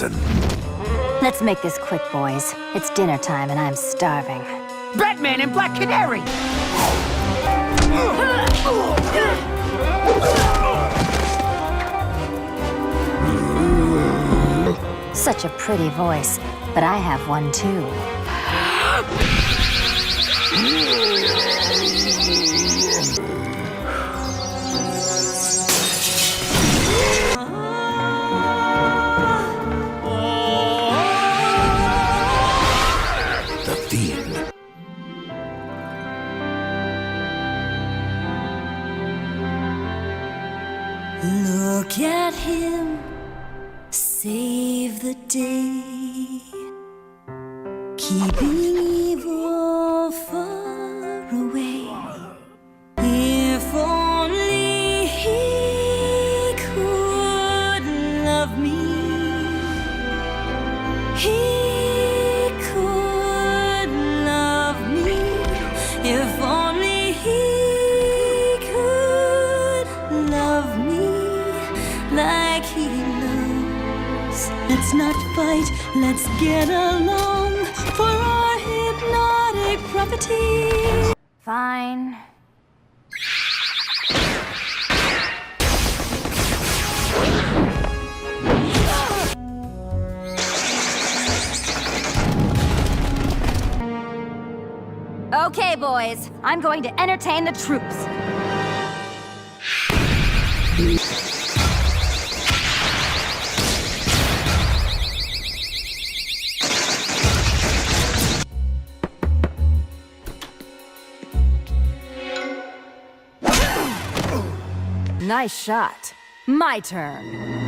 Let's make this quick, boys. It's dinner time and I'm starving. Batman and Black Canary! Such a pretty voice, but I have one too. The Fiend. Look at him, save the day, keeping evil far away. If only he could love me, he could love me. If only he could love me like he loves. Let's not fight, let's get along for our hypnotic property. Fine. Okay, boys. I'm going to entertain the troops. Nice shot. My turn.